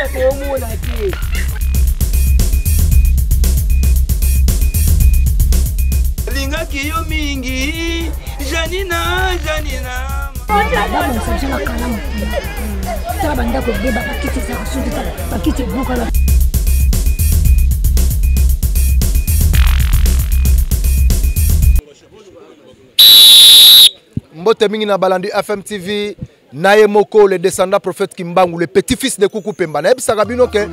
Linga kiyo mingi, Janina. Mbote mingi na balandi FM TV. Naye Moko, le descendant prophète Kimbangu, le petit-fils de Koukou Pemba. Na ebisa kabino ke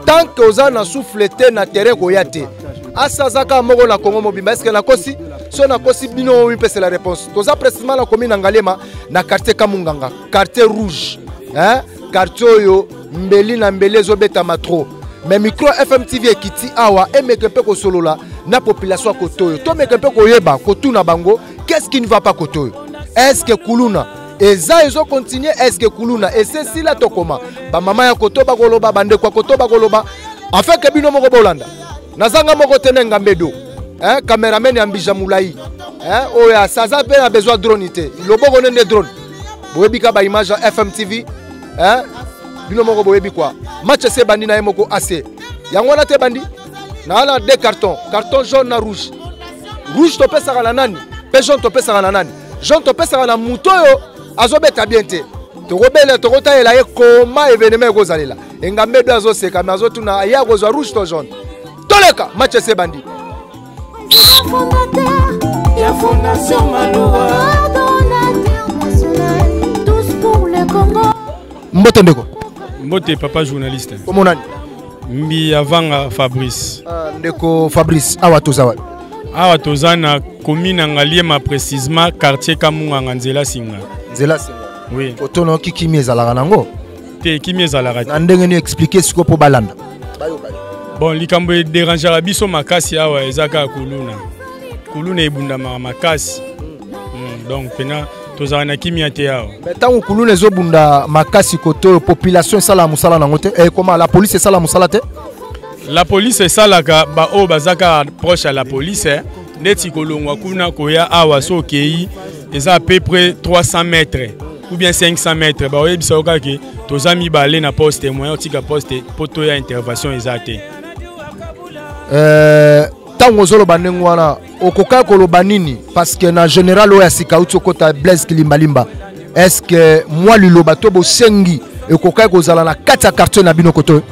tant que oza na souffleté na terrain koyate. Asazaka moko na Congo mobimba est-ce que na kosi so na kosi bino mi pese la réponse. Toza précisément na commune Ngalema na quartier Kamunganga, quartier rouge. Hein? Quartier yo mbeli na mbele zo beta matro. Mais micro FM TV ekiti awa emekepe ko solola na population kotoyo. To mekepe ko yeba kotuna bango, qu'est-ce qui ne va pas kotoyo? Est-ce que Kuluna et ça ils ont continué est-ce que Kuluna et c'est si la tokoma ba mama ya kotoba goloba bande kwa kotoba goloba en fait que bino moko bolanda nazanga moko tenenga mbedo hein cameraman ya mbija mulai hein oya saza pe a besoin drone ité loboko nende drone boyebi ka ba image FM TV hein bino moko boyebi quoi match c'est bandi na moko AC yango na te bandi na ala deux cartons jaune na rouge to pesa kana nani pe jaune to pesa kana nani jaune to pesa kana muto yo azobeta bien te tokobele tokotaela ye koma événement ekozalila engambe do azoseka mais azotuna ya kozwa rouge to jaune toleka match se bandi ya fondation Maloba tous pour le Congo. Mbote ndeko Mbote papa journaliste komonani mbi avanga Fabrice ndeko Fabrice awa tozawa awa tozana commune Ngaliema précisément quartier Kamunganga Nzela Singa. Nzela Singa. Oui. Otono ki kimi ezalaka nango. Te kimi ezalaka. Na ndenge ni expliquer siko po balanda. Bon likambo e déranger biso makasi awa ezaka kuluna. Kuluna ebunda makasi. Donc pena tozana kimi ate awa. Mais tant kuluna ezobunda makasi koto population sala musala nango te et comment la police sala musala te? La police salaka ba o bazaka proche à la police neti kolongwa kuna koya awa so kei eza à peu près 300 mètres ou bien 500 mètres ba oyebisa okaki tozami balé na poste témoin otika poste poto ya intervention ezate tango zolo banengo wana okoka koloba nini parce que na général oya sika uti okota Blaise Kilimbalimba est-ce que moi liloba to bo sengi okoka kozala na kati ya quartier na bino koto?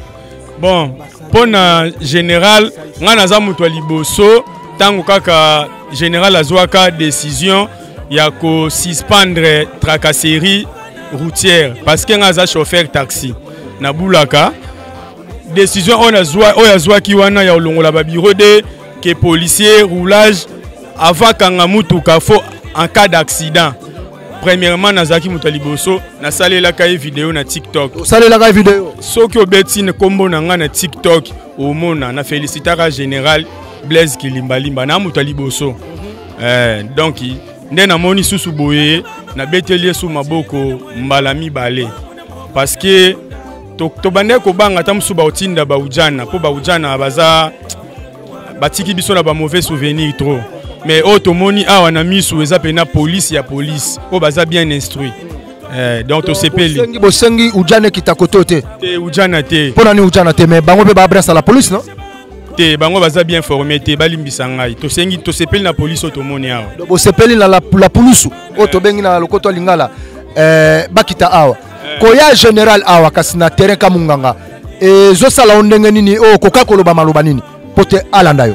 Bon pour na général ngana za muto liboso tango kaka général azwaka décision ya ko suspendre tracasserie routière parce que ngaza chauffeur taxi na bulaka décision on azwa ki wana ya olongola ba bureau de que policier roulage avant kanga mutuka fo en cas d'accident. Premièrement nazaki muto liboso na salela ka vidéo na TikTok. Salela ka vidéo. Soki obeti ne kombo na nga na TikTok omona na félicitaka général Blaise Kilimbalimba na muto liboso. Donc nde na moni susu boye na beteli sou maboko mbala mibale parce que to bande ko banga tamsu ba otinda ba ujana po ba ujana baza batiki biso na ba mauvais souvenir trop. Mais automoni awa na misu eza pena police ya police po baza bien instruit. Donc to sepeli bosengi ujane kitakoto te te ujana te pona ni ujana te mais bango be ba brasa la police non te bango baza bien formé te balimbisa ngai to sengi to sepeli na police automoni awa bo sepeli na la police oto bengi na lokoto lingala bakita awa koya général awa kasina terrain Kamunganga zo sala ondenge nini o koka koloba maloba nini pote alanda yo.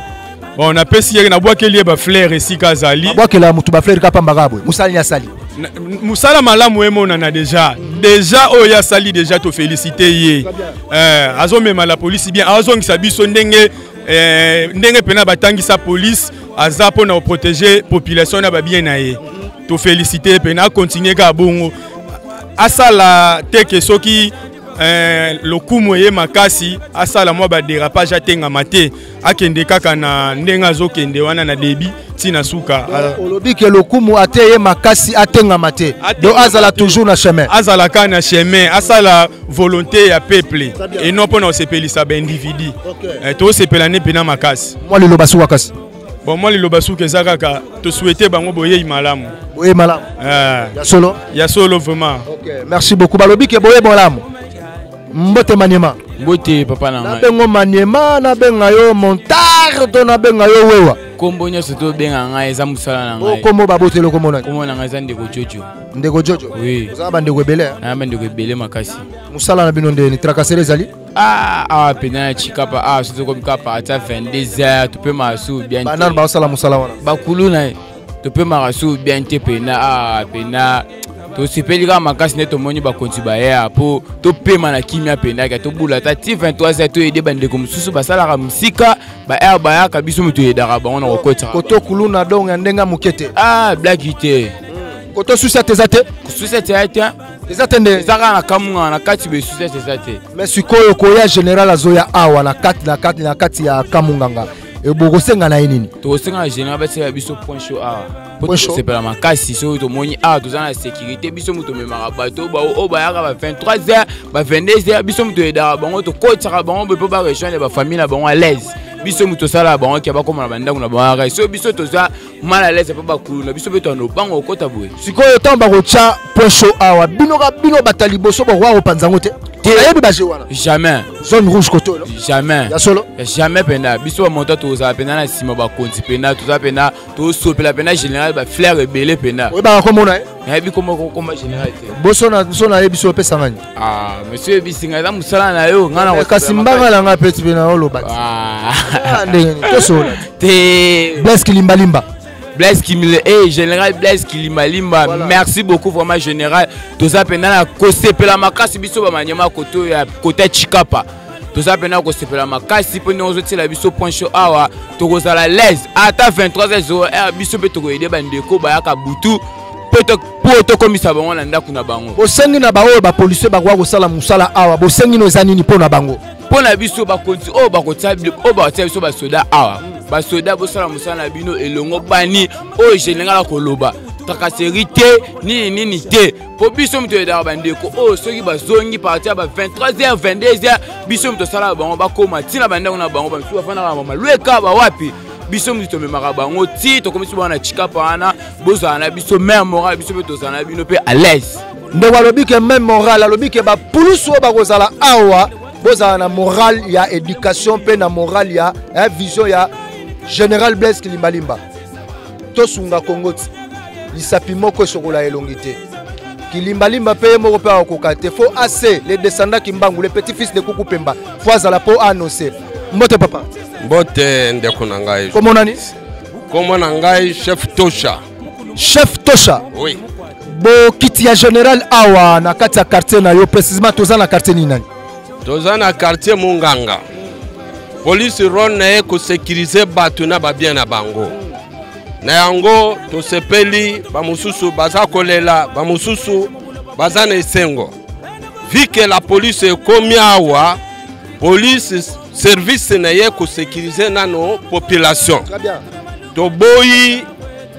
Bon, on a pesé na boakeli ba fleur ici kazali. Boakela mutu ba fleur ka pambaka boy. Musali ya sali. Musala malamu emona na déjà. Déjà o ya sali déjà to féliciter ye. Azo mema la police bien. Azo ngisa biso ndenge ndenge pena batangisa police aza pona protéger population na ba bien na ye. To féliciter pena continuer ka bongo. Asala teke soki lokumu ye makasi asala mwa ba dérapage atenga mate akende kaka na ndenga zo kende wana na debi tina suka olobi ke lokumu ateye makasi atenga mate do azala toujours na chemin azala ka na chemin asala volonté ya peuple et non pona osepelisa ba individu to sepela ne pena makasi moi le lobasu wakasi bon moi le lobasu keza kaka to souhaiter bango boye malamu ya solo vraiment. OK merci beaucoup balobi ke boye malamu Mbote Maniema. Mbote papa na ngai. Bengo Maniema na benga yo montar to na benga yo wewa. Kombo nyoso to benga ngai eza musala na ngai. Kombo babote lo komona. Kombo na ngai eza ndeko Jojo. Ndeko Jojo. Oui. Za ba ndeko ebele. Na ba ndeko ebele makasi. Musala na bino ndeni tracasser ezali. Pena chikapa surtout comme kapa ata 22h tu peux masu bien. Banar ba sala musala wana. Bakulu na tu peux marasu bien te pena pena. To sipelika makasi neto moni ba konti ba ya po to pema na kimia pena ka to bula ta ti 23h to ede bande comme susu ba sala ka musika ba ya ba ya ka biso muto edara ba ona kokota koto kuluna donc ndenga mukete blagite koto susa tezate susa tezate ezatende zaka na kamunga na kati be susa tezate mais sikoyo koya general azoya awa na kati ya kamunganga ebokosenga na nini to senga general ba se biso point show c'est pas la makasi so to moni to za na sécurité biso muto memaka bato ba o ba yaka ba 23h ba 22h biso muto edara bango to kotaka bango be ba rejoindre ba famille na bango à l'aise biso muto sala bango ki ba koma na bandangu na bango so biso to za mal à l'aise pa ba kulu na biso beto no bango kota boye sikoyo tamba ko cha point show awa bino batali boso ba wa panzango te yebi ba jewana jamais zone rouge koto jamais ya solo jamais penda biso ba monta to za penda na sima ba konti penda to za penda to sopela penda général ba flair ebele penda we ba ko mona yebi comment général te boso na yebi so pesa ngani monsieur bisinga za musala na yo ngana kasi mbanga la nga petit pena oloba ndenge to solo te Blaise Kilimbalimba Blaise général Blaise Kilimbalimba merci beaucoup vraiment général toza pena na kosepela makasi biso ba manyama koto ya côté Chikapa toza pena kosepela makasi po nyozo tela biso point show awa tokozala l'aise ata 23h biso pe toko ede bandeko ba yaka butu po to komisa bango na ndako na bango bosengi na baoyo ba policier ba kwa kosala musala awa bosengi no zanini po na bango po na biso ba konti ba kotia biso ba soda awa ba soda bo sala musala bino elongo bani o général koloba tracasserie te nini te po biso muto edara bandeko soki bazongi partir ba 23h 22h biso muto sala bango ba koma tina bandango na bango ba biso bafana ba mama lweka ba wapi biso muto memaka bango ti to komisi bana Chikapa wana bozana biso même moral biso beto zana bino pe à l'aise ndeko alobi ke même moral alobi ke ba pulusu ba kozala awa bozala na moral ya éducation pe na moral ya vision ya général Blaise Kilimbalimba tosunga kongoti lisapi moko sokola elongité Kilimbalimba pe moko pe akokate fo assez les descendants Kimbangu les petits-fils de Kuku Pemba fo azala po annoncer mbote papa mbote ndeko na ngai comment nani comment na ngai chef Tosha oui bo kiti ya général awa na kati ya quartier na yo précisément toza na quartier ni nani toza na quartier Munganga police ronne ko sécuriser batu na ba bien na bango na yango to sepeli ba mususu baza kolela ba mususu baza na esengo vu que la police ekomi awa police service na ye ko sécuriser nano population très bien to boyi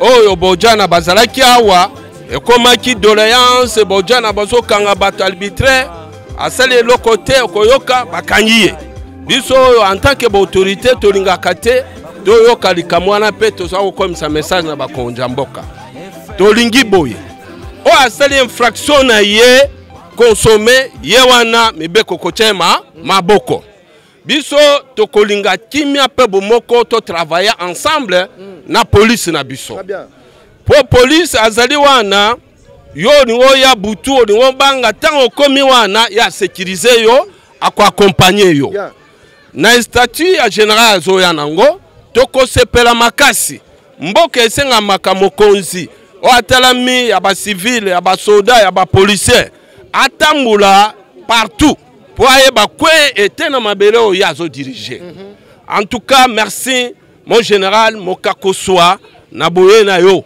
oyo bojana bazalaki awa ekomaki doléance bojana bazokanga bato arbitraire asali le côté koyoka bakangiye biso en tant que autorité tolingaka te toyoka likamwana pe toza kokomisa message na bakonja mboka tolingi boye o asali infraction na ye consommer ye wana mibeko kochema maboko biso tokolinga kimia pe bomoko to travailler ensemble na police na biso po police azali wana yo ningo ya butu ningo banga tango komi wana ya sécuriser yo ako accompagner yo na statut ya général zoya nango toko sepela makasi mboka esenga makamokonzi o atalami ya ba civil ya ba soldat ya ba policier atambula partout pour aye ba kwe ete na mabele o ya zo diriger en tout cas merci mon général Mokakoswa na boye na yo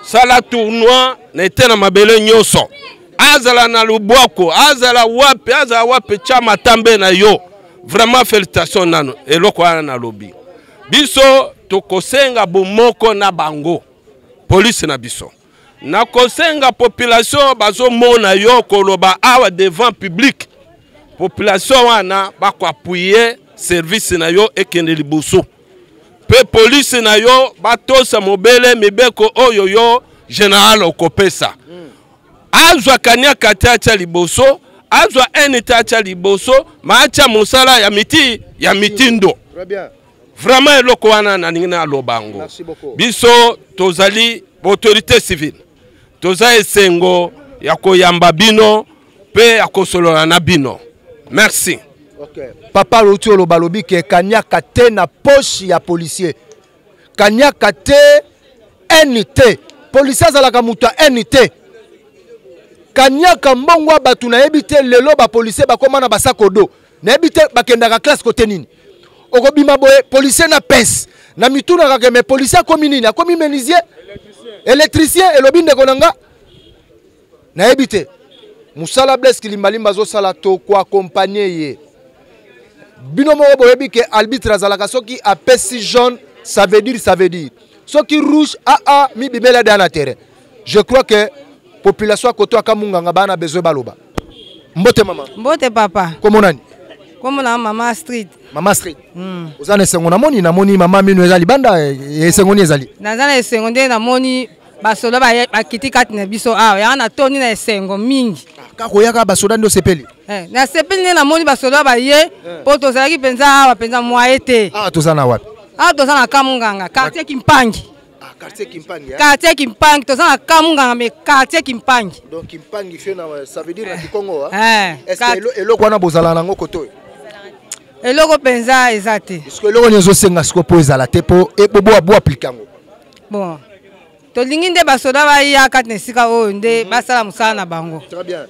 sala tournoi na ete na mabele nyoso azala na lubwako azala wapi chama tambe na yo vraiment félicitations nano eloko wana na lobby biso tokosenga bomoko na bango police na biso na kosenga population bazo mona yo koloba awa devant public population wana bako appuyer service na yo ekende liboso pe police na yo batosa mobele mibeko oyo yo général okopesa azwa kanya katacha liboso azwa unité atia liboso ma atia mosala ya mitindo. Très bien. Vraiment eloko wana nalingi na lobango. Merci beaucoup. Biso tozali autorité civile. Toza esengo ya koyamba bino pe ya kosolola na bino. Merci. Okay. Papa Lotio lo balobi ke kanyaka te na poche ya policier. Kanyaka te NT. Policier azalaka mutu ya NT. Kanyaka mbongwa batu na ebite lelo ba policier bakoma na basakodo. Na ebite bakendaka classe kote nini. Okobima boye policier na pes. Na mituna kake me policier komi nini? Akomi menuisier, électricien elobi ndeko nanga. Na ebite. Musala Blaise Kilimbalimba zo sala to ko accompagner ye. Bino mo boyebi ke arbitre azalaka soki apesi jaune, ça veut dire. Soki rouge mi bibela dans la terre. Je crois que population à côté akamunganga bana besoin baloba. Mbote mama. Mbote papa. Comment nani? Comment na mama street. Mama street. Ozana sengo na moni mama minu ezali banda sengo ni ezali. Nazana sengo nde na moni basoda ba kiti kati na biso ya na toni na sengo mingi. Kako yaka basoda ndo sepeli. Na sepeli ne na moni basoda ba ye po tozalaki penza penza moyete. Tozana wapi? Tozana Kamunganga, quartier Kimpangi. Quartier Kimpangi. Quartier Kimpangi, tozana Kamunganga mais quartier Kimpangi. Donc Kimpangi ça veut dire na Congo Est-ce que eloko wana bozala nango koto? Eloko penza ezate. Est-ce que eloko nyezo senga siko po ezala te po ebobo abo applikango? Bon. Tolingi nde basoda ba ya kati nesika oyo nde basala musala na bango. Très bien.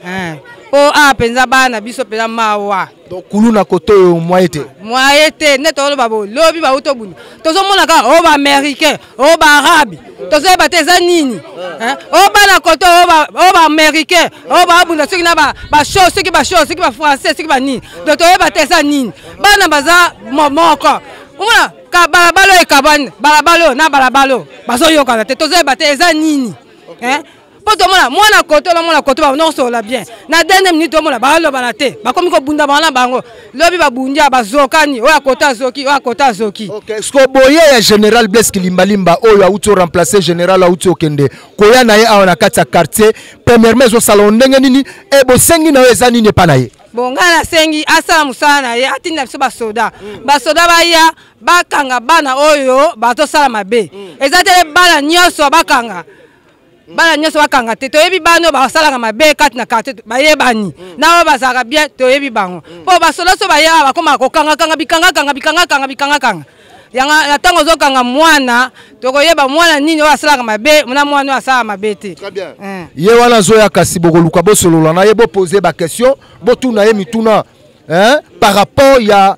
Penza bana biso penza mawa. Donc kulu na koto yo moyete. Moyete ne tolo babo lobi ba uto buni. Tozo mona ka o ba américain, o ba arabe. Tozo ba teza nini? O ba na koto o ba américain, o ba bunda soki na ba show, soki ba français, soki ba nini. Donc tozo ba teza nini? Bana baza moko. Umona ka balabalo e kabane, balabalo na balabalo. Bazo yoka te tozo ba teza nini? Poto mwana koto ba non sola bien. Na dernière minute mona ba lo banate. Ba komi ko bunda bana bango. Lobi ba bundia ba zokani, o akota zoki. OK, sko boye ya général Blaise Kilimbalimba oyo auto remplacer général auto kende. Koya na ye a na kati ya quartier, premièrement zo salon ndenge nini e bo sengi na eza nini pa na ye. Bonga na sengi asala musala na ye atinda biso ba soda. Ba soda ba ya bakanga bana oyo ba to sala mabe. Ezatele bala nyoso bakanga. Bana nyoso bakanga te toyebi bano basalaka mabe kati na quartier bayebani nawo bazaka bien toyebi bango po basola so baya bakoma kokanga bikanga yanga natango zokanga mwana tokoyeba mwana nini wasalaka mabe muna mwana wasala mabe te. Très bien. Ye wana zoya kasi bokoluka bosolola na ye bo poser ba question bo tuna ye mituna par rapport ya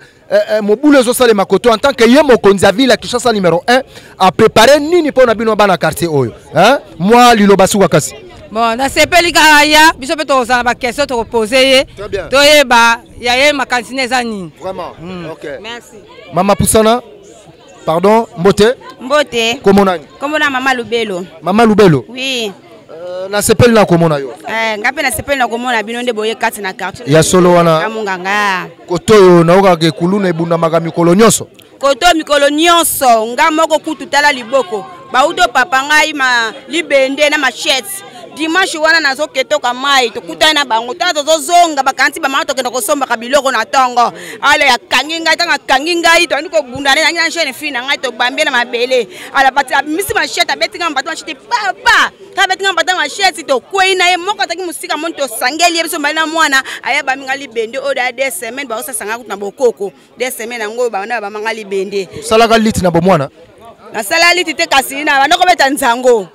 Moboule Zosale Makoto en tant que Yemo Konzavi la Kishasa numéro 1 a préparé nini pour Nabino Bana quartier Oyo. Moi, Lilo Basouka Kasi. Bon, na sepeli karaya, biso pe to za ba question to poser. Très bien. To yeba, ya ye makantine za nini. Vraiment. OK. Merci. Mama Poussana. Pardon, Mbote. Mbote. Comment nani? Comment na Mama Lubelo? Mama Lubelo. Oui. Na sepeli na komona yo. Ngape na sepeli na komona bino nde boye kati na quartier. Ya solo wana. Kamunganga. Koto yo na oka ke kuluna ebunda maga mikolo nyonso. Koto mikolo nyonso nga moko kutu tala liboko. Ba uto papa ngai ma libende na machete. Dimanche wana nazo ketoka mai tokutana na bango tazo zonga bakanti ba mato kenda kosomba kabiloko na tongo. Ale ya kanginga tanga kanginga ito ndiko bundane na nyana shene fina ngai to bambela mabele. Ala pati misi machete betinga mbata machete papa. Ta betinga mbata machete to kwena ye moko taki musika monto sangeli yebiso mbana mwana ayaba mingali bende oda des semaines ba osa sanga kutna bokoko. Des semaines ngo ba na ba mangali bende. Salaka lit na bomwana. Na sala lit te kasina banoko beta nzango.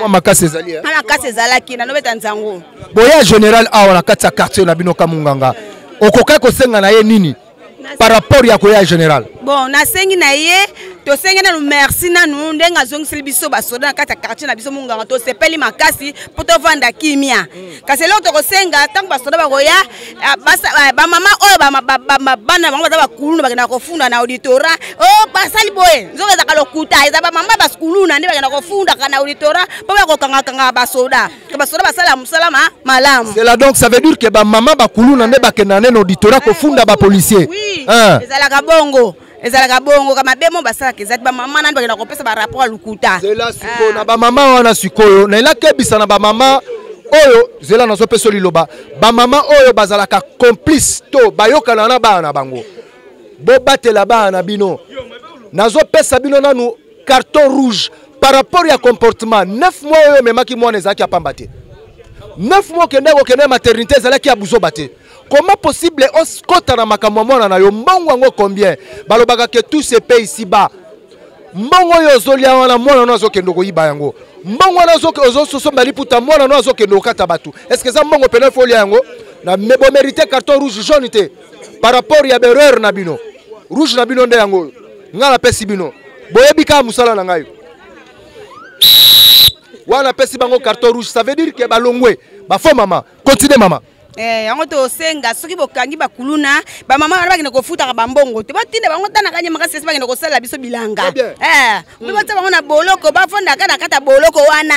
Makasi ezali makasi ezalaki na nobeta nzango boya général awa na kati ya quartier na bino Kamunganga okokai kosenga na ye nini par rapport ya koya général bon nasengi na ye tosengi na merci na nu ndenga zongiseli biso basoda na kati ya quartier na biso Munganga tosepeli makasi po tovanda kimia kasi lelo tokosenga ntango basoda bakoya bamama oyo bana bango baza bakuluna bakenda kofunda na auditora o basali boye nzoka ezaka lokuta eza bamama bakuluna nde bakenda kofundaka na auditora po bakokangakanga basoda basala mosala malamu. C'est là donc ça veut dire que bamama bakuluna nde bakenda na auditora kofunda bapolicier. Oui, ezalaka bongo kama bemo basalaka ezati bamama nani bakenda kopesa ba rapport lukuta. C'est là siko na bamama wana sikoyo na ela kebisa na bamama oyo zela nazo peso liloba ba mama oyo bazalaka complice to bayokana na bana bango bo batela bana bino nazo pesa bino nanu carton rouge par rapport ya comportement 9 mois oyo memaki mwana ezaki apamba te 9 mois kende maternité ezalaki abuzo bate. Comment possible oskota na makambo mwana na yo mbongo ngo combien balobaka que tout se paye ici bas mbongo yo zolia wana mwana no azokendo koyiba yango mbongo na ozososo mbali puta mwana no azokendo kata batu est-ce que ça mbongo pena folia yango na mebo mériter carton rouge jaune te par rapport ya berreur na bino rouge na bino nde yango ngala pesi bino boyebi ka musala na ngai wana pesi bango carton rouge ça veut dire que balongwe ba fo mama continue mama yango to senga soki bokangi bakuluna ba mama bana bakina kofuta ba mbongo te batinde bango tana kanye makasi bakina kosala biso bilanga bata bango na boloko ba fonda kana kata boloko wana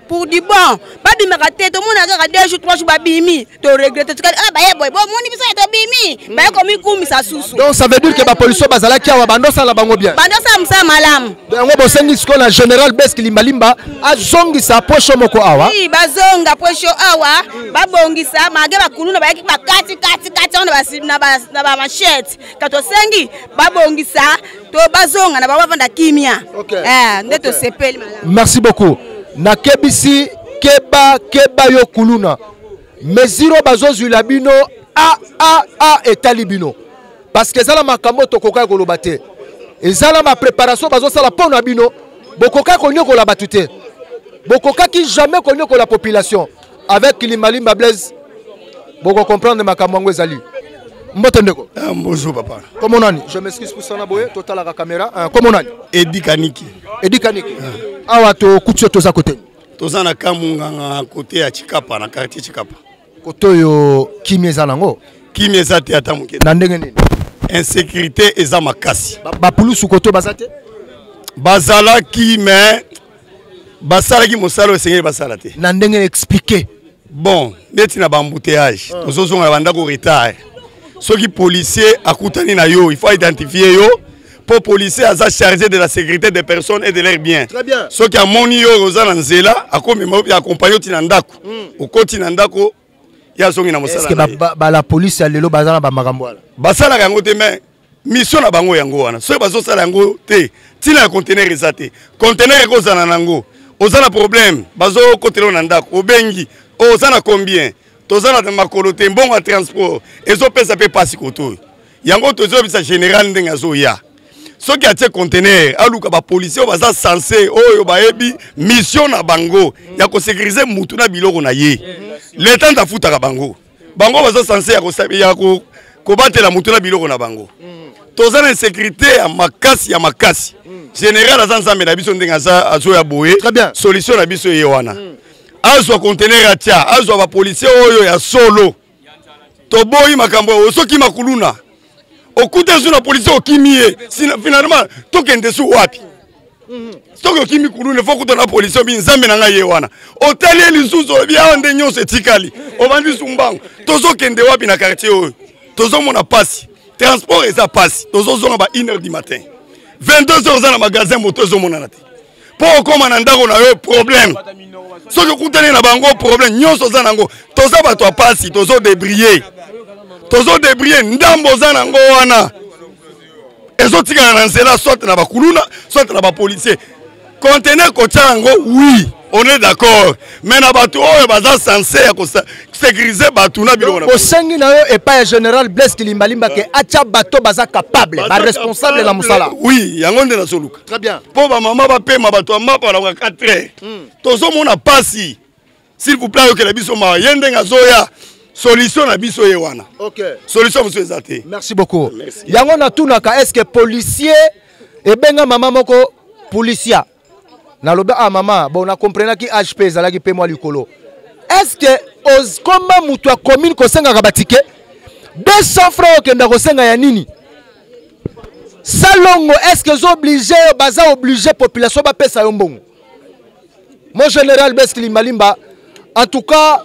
pour du bon ba bimaka te to mona ka 2 jours 3 jours ba bimi to regrette to ba yeboy bo moni biso to bimi ba ko mikumi sa susu donc ça veut dire que ba police bazala ki awa bandosa la bango bien bandosa msa malam donc bo sengi sko na général Besk Limbalimba azongi sa pocho moko awa oui bazonga pocho awa ba bongisa mage bakuluna ba yaki ba kati ona na ba machette kato sengi ba bongisa to bazonga na ba vanda kimia ndeto sepeli malam. Merci beaucoup. Na kebisi keba yo kuluna mesiro bazozu la bino etali bino parce que zala makambo to koka ko lobate ezala ma préparation bazo sala pona bino bokoka ko nyoko la batute bokoka ki jamais ko nyoko la population avec Limbalimba Blaise boko comprendre makambo ngo ezali mbote ndeko bonjour papa comment nani je m'excuse pour ça na boye total la caméra comment nani Edi Kaniki awa to kutio to za côté toza na Kamunganga côté ya Chikapa na quartier Chikapa koto yo kimeza nango kimeza te ata muke na ndenge nini insécurité eza makasi ba pulusu koto bazate bazala ki mais basala ki mosalo esengeli basala te na ndenge expliquer bon neti na bambouteillage tozozonga na bandako retard soki policier akutani na yo il faut identifier yo pour policier aza chargé de la sécurité des personnes et de leurs biens. Très bien. Soki amoni yo ozana nzela akomema ya accompagner tina ndako. Okoti na ndako ya songi na mosala. Est-ce que la police ya lelo bazana ba makambo ala? Basala yango te mais mission na bango yango wana. Soki bazo sala yango te tina ya conteneur ezate. Conteneur ekozana nango. Ozana problème bazo kotelo na ndako obengi ozana combien? Tozana de makolo te mbongo ya transport ezo pesa pe pasi koto. Yango tozo bisa général ndenga zo ya. Ce qui a été conteneur, aluka ba policier baza censé oyo baebi mission na bango ya ko sécuriser mutu na biloko na ye. L'état ta futa ka bango. Bango baza censé ya ko batela mutu na biloko na bango. Toza na insécurité ya makasi. Général azanzambe na biso ndenga za azo ya boye. Solution na biso ye wana. Azwa conteneur atia, azwa ba policier oyo ya solo. Toboyi makambo osoki makuluna. Okuta sur la police au kimie finalement tokende su wapi stoko kimi kulune faut que la police binzambe na ngai wana hôtel elisuzo bia onde nyonso etikali obandi sumbango tozo kende wapi na quartier oyo tozo mona passe transport eza passe tozo zonga ba 1h du matin 22h za na magasin moto zo mona na te pour koma na ndako na yo problème soki okutani na bango problème nyonso za nango toza bato a passe tozo débrier ndambo za nango wana ezotika na nzela soit na bakuluna soit na ba policier conteneur kochango oui on est d'accord mais na bato oyo baza censé ya sécuriser bato na biloko na kosengi na yo et pas général Besk Limbalimba ke acha bato baza capable ba responsable na musala oui yango nde na soluka très bien po ba mama ba pema bato amapa na 4 tozo mona pasi s'il vous plaît yo ke la biso ma yende ngazoya solution na biso ye wana. OK. Solution monsieur Zate. Merci beaucoup. Yango na tunaka est-ce que policier et benga mama moko policia. Na loba mama bon na comprendre ki HP zala ki pemo likolo. Est-ce que comme mutu a commune ko senga ka batike 200 francs okenda ko senga ya nini? Salongo est-ce que obligé baza obligé population ba pesa yo mbongo. Mon général Besk Limbalimba en tout cas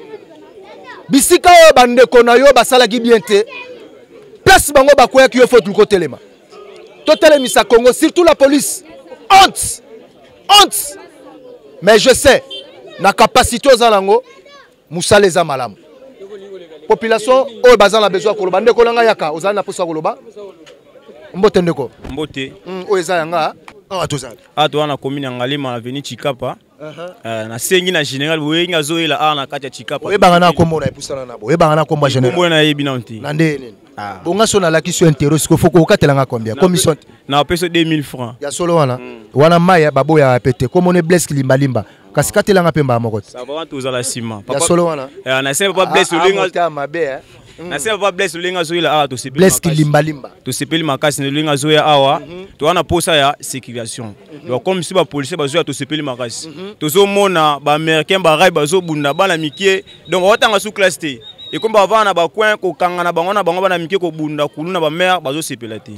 bisika yo bandeko na yo basala ki bien te place bango bakoya ki yo faut tout kotelema totelemisa Congo surtout la police honte mais je sais na capacité ozalango musala eza malamu population oyo baza na besoin koloba ndeko nanga yaka ozali na posa koloba mbote ndeko mbote oyo eza yanga awa tozali wana commune ya Ngalema na avenue Chikapa na sengi na général boyenga zoela a na kati ya Chikapa oyebanga na kombo na epusana nabo oyebanga na kombo général kombo na yebi na nti na nde bonga so na laki so intérêt siko foko okatelanga combien commission na peso 2000 francs ya solo wana maya babo ya pete comme on est blesse limba kasi katelanga pemba moko ça va tozala sima ya solo wana na sema pas blesse olinga mabe na sema pas blesse olinga zoela awa to sepeli blesse limba to sepeli makasi na olinga zoya awa to wana posa ya sécurisation donc comme si ba policier ba zoya to sepeli makasi to zo mona ba américain ba rai ba zo bunda bana mikie donc otanga sous classe te et comme ba vana ba coin ko kangana bango na bango bana mikie ko bunda kuluna ba mère ba zo sepela te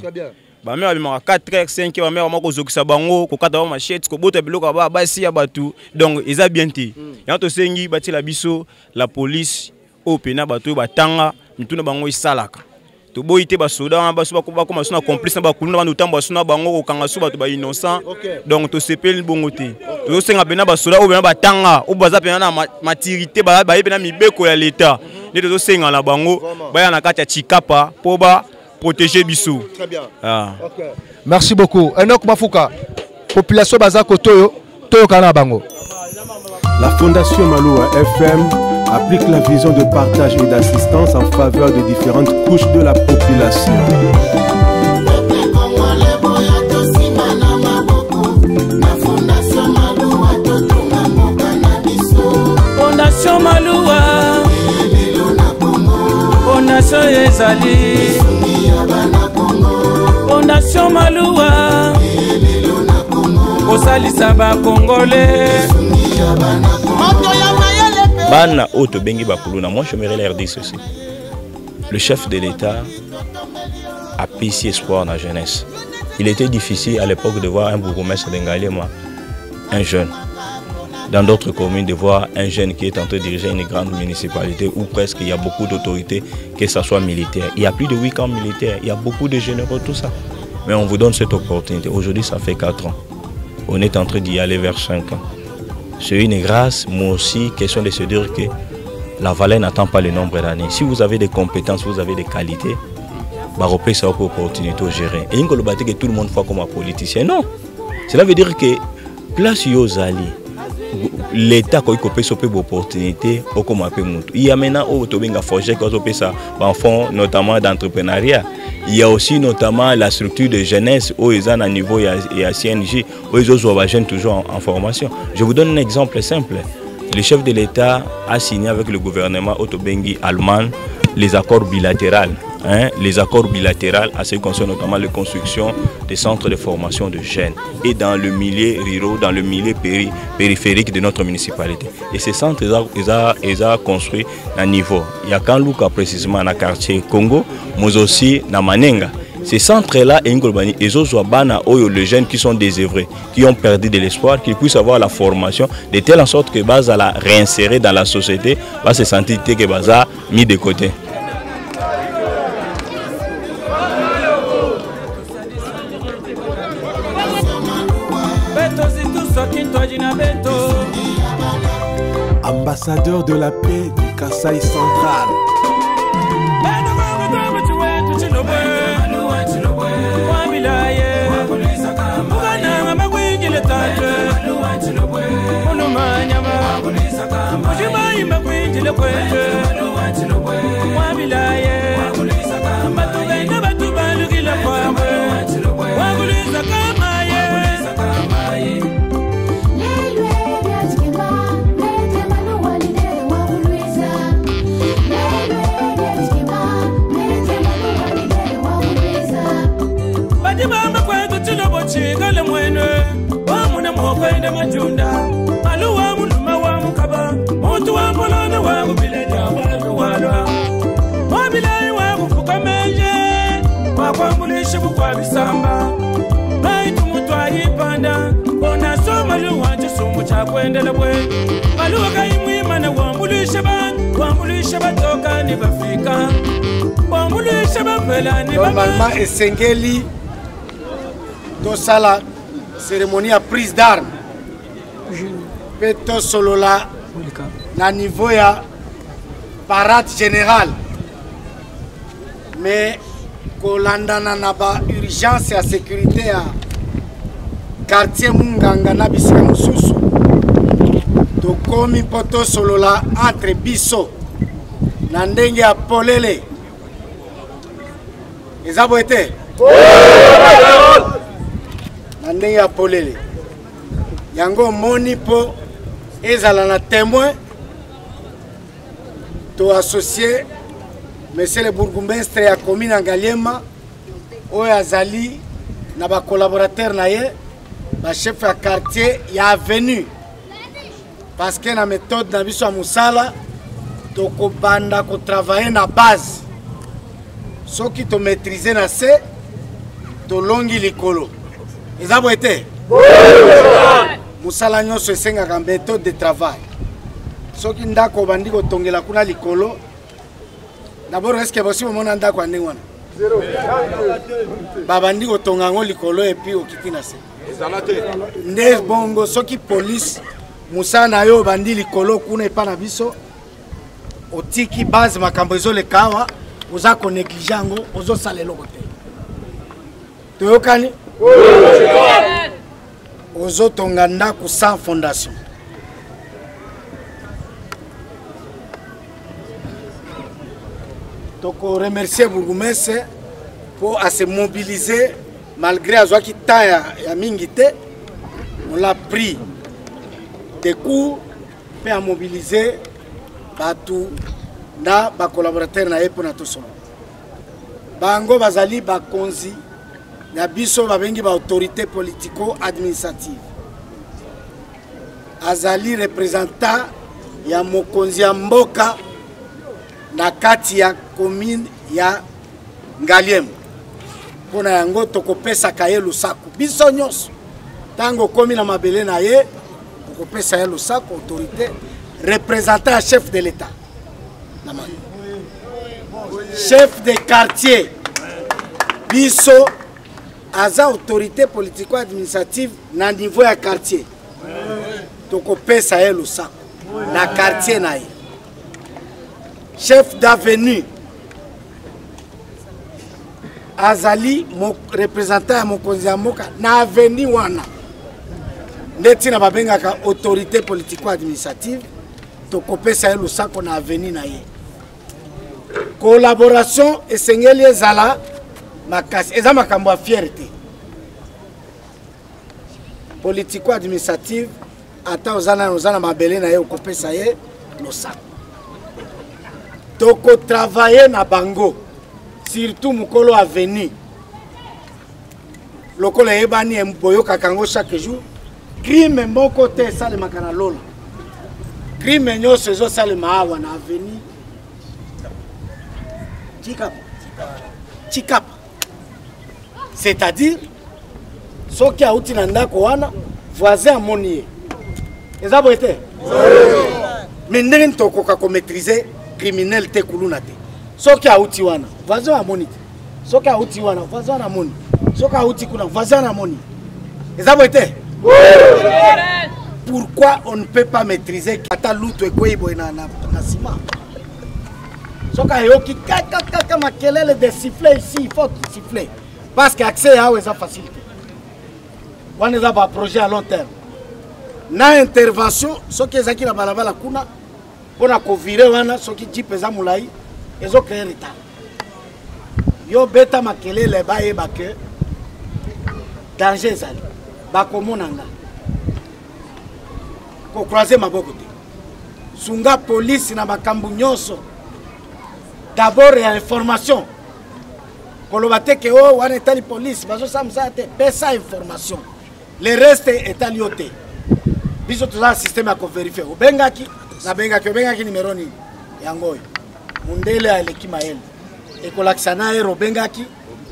ba mère ba 4 5 ba mère mako zokisa bango ko kata ba machette ko bota biloko ba basi ya batu donc eza bien te ya to sengi ba tila biso la police au pena batu batanga mituna bango isalaka to boyite ba soda ba so ba koma sona complice ba kuluna ba utambo sona bango ko kanga so batu ba innocent donc to sepeli bongo te to senga pena ba soda ou pena batanga ou baza pena na maturité ba pena mibeko ya l'état ne to senga na bango ba ya na kati ya Chikapa po ba protéger Bissou. Très bien. Okay. Merci beaucoup. Enoch Mafuka, population baza kotoyo, toyo kana bango. La Fondation Maloua FM applique la vision de partage et d'assistance en faveur des différentes couches de la population. Fondation Maloua, Fondation Ezali, Fondation Maloua, Osalisa ba Congolais. Bana Oto Bengi Bakuluna, moi je j'aimerais leur dire ceci. Le chef de l'État a pissé espoir dans la jeunesse. Il était difficile à l'époque de voir un bourgmestre d'Ngalema, un jeune. Dans d'autres communes, de voir un jeune qui est en train de diriger une grande municipalité où presque il y a beaucoup d'autorités, que ce soit militaire. Il y a plus de 8 camps militaires, il y a beaucoup de généraux, tout ça. Mais on vous donne cette opportunité. Aujourd'hui, ça fait 4 ans. On est en train d'y aller vers 5 ans. C'est une grâce, mais aussi question de se dire que la valeur n'attend pas le nombre d'années. Si vous avez des compétences, vous avez des qualités, reprenez ça pour opportunité au gérer. Et il ne faut pas que tout le monde soit comme un politicien. Non. Cela veut dire que place Yozali, l'État qui a une opportunité, il y a maintenant un projet qui a fonds notamment d'entrepreneuriat. Il y a aussi notamment la structure de jeunesse où ils ont un niveau et à CNJ où ils ont des jeunes toujours en formation. Je vous donne un exemple simple. Le chef de l'État a signé avec le gouvernement Otobengi allemand les accords bilatéraux. Les accords bilatéraux à ce qui concerne notamment la construction des centres de formation de jeunes et dans le milieu rural, dans le milieu périphérique de notre municipalité. Et ces centres, ils ont construit à niveau. Il y a Kanluka précisément dans le quartier Congo, mais aussi dans Manenga. Ces centres-là, ils ont les jeunes qui sont désœuvrés, qui ont perdu de l'espoir, qu'ils puissent avoir la formation de telle sorte que Baza la réinsérer dans la société, va se sentir que Baza mis de côté. Ambassadeur de la paix du Kasaï central. Normalement, Esengeli tosala cérémonie à prise d'armes. Peto solola na niveau ya parade générale. Mais kolandana na ba urgence ya sécurité ya quartier Munganga na bisika mususu. Tokomi poto solola entre biso na ndenge ya polele. Ezabo ete na ndenge ya polele. Yango moni po ezala na témoin to associé monsieur le bourgmestre ya commune Ngaliema oyo azali na ba collaborateur na ye ba chef ya quartier ya avenue parce que na méthode na biso ya musala to ko banda ko travailler na base soki to maîtriser na se to longi likolo ezabo ete musala nyonso esengaka méthode de travail soki ndako bandi kotongela kuna likolo d'abord est-ce que bosi momona ndako ande wana babandi kotonga yango likolo epi okiti na se nde bongo soki police musala na yo bandi likolo kuna epa na biso otiki base makambo ezoleka awa oza konéglige yango ozosala eloko te toyokani ozotonga ndako sans fondation. Donc on remercie Bourgmestre pour se mobiliser malgré à qui taille à Mingité. On l'a pris des coups pour à mobiliser tout na ba collaborateur na pour na tout ça. Bango bazali ba konzi na biso ba bengi ba autorité politico administrative. Azali représentant ya mokonzi ya mboka na kati ya commune ya Ngaliema pona yango tokopesa kaye lusako biso nyonso tango komi na mabele na ye tokopesa ye lusako autorité représentant ya chef de l'état na mani chef de quartier biso aza autorité politico administrative na niveau ya quartier tokopesa ye lusako na quartier na ye chef d'avenue azali mon représentant ya mokonzi ya mboka na avenue wana ndeti na babengaka autorité politico administrative tokopesa ye lusako na avenue na ye collaboration esengeli ezala makasi eza makambo ya fierté politico administrative ata ozana mabele na ye okopesa ye lusako toko travailler na bango surtout mukolo avenue lokolo yebani mboyo kakango chaque jour crime moko te sale makana lola crime nyonso zo sale maawa na avenue chikapa c'est-à-dire soki auti na ndako wana voisin amoni ezabo ete mais ndenge tokoka ko maîtriser criminel te kuluna te soki auti wana voisin amoni te soki auti wana voisin amoni soki auti kuna voisin amoni ezabo ete pourquoi on ne peut pas maîtriser kata luto ekoibo na sima soki ayoki kaka makelele de siffler ici il faut siffler parce que accès à eza facilité wana eza ba projet à long terme na intervention soki ezaki na balabala kuna pona ko virer wana soki jeep eza mulai ezo créer retard yo beta makelele ba yeba ke danger ezali ba komonanga ko croiser maboko te sunga police na makambu nyonso d'abord ya information koloba te ke o wana etali police bazo samsa te pesa information le reste etali yote biso toza système ya ko vérifier obengaki obengaki numéro nini yango mundele aleki mayele ekolakisa na ero obengaki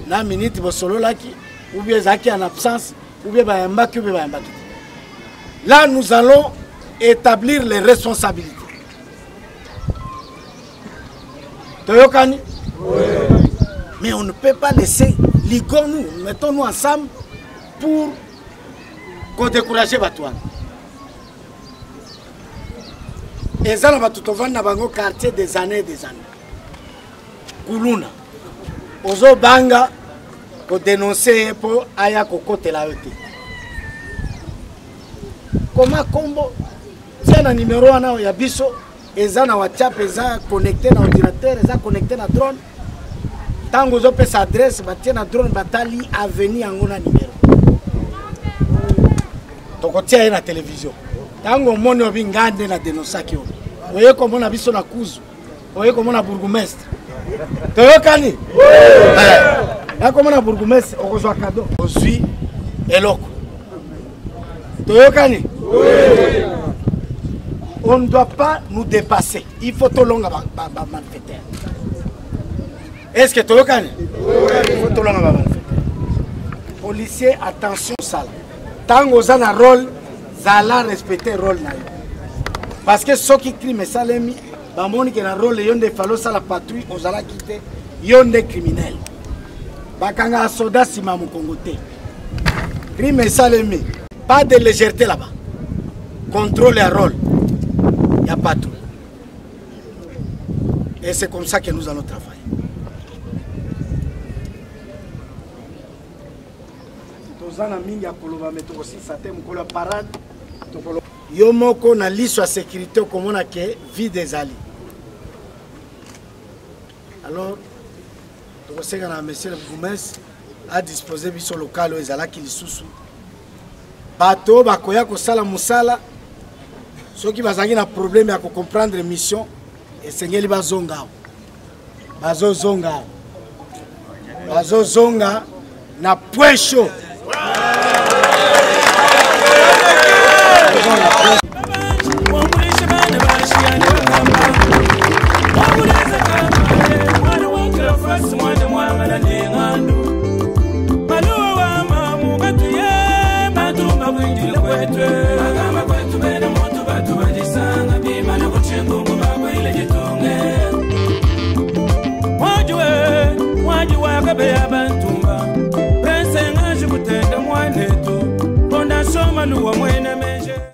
na minute bosololaki ou bien ezalaki en absence ou bien bayambaki ou bien bayambaki. Là nous allons établir les responsabilités. Toyokani? Oui. Mais on ne peut pas laisser, ligons-nous, mettons-nous ensemble pour qu'on décourage Batouane. eza na bato tovandi na bango quartier des années kuluna ozobanga kodénonce ye mpo aya kokotela yo te koma kombo tia na numero wana ya biso eza na whatsapp eza connecté na ordinateur eza connecté na drone ntango ozopesa adresse batie na drone batali aveni yango na numero tokotia ye na télévision ntango omoni obi ngande na dénonçaki oyo oye komona biso na kuzu oye komona bourgmestre toyokani nakomona bourgmestre okozwa kado ozwi eloko toyokani on ne doit pas nous dépasser il faut tolonga malfaiteur est-ce que toyokani il faut tolonga malfaiteur policier attention sala ntango oza na rôle zala respecter rôle na yo parce que soki crime esalemi bamoni ke na rôle yo nde falo sala patrouille ozalaki te yo nde criminel bakanga soda nsima mokongo te crime esalemi pas de légèreté là-bas contrôle ya rôle ya patrouille et c'est comme ça que nous allons travailler. Tozana mingi akoloba metoko si sate mukolo parade tokolo yo moko na liso ya sécurité okomona ke vide ezali alors tokosenga na monsieur le bourgmestre a disposer biso local oyo ezalaki lisusu bato bakoya kosala mosala soki bazalaki na problème ya kocomprendre mission esengeli bazonga awo bazozonga na point chaud.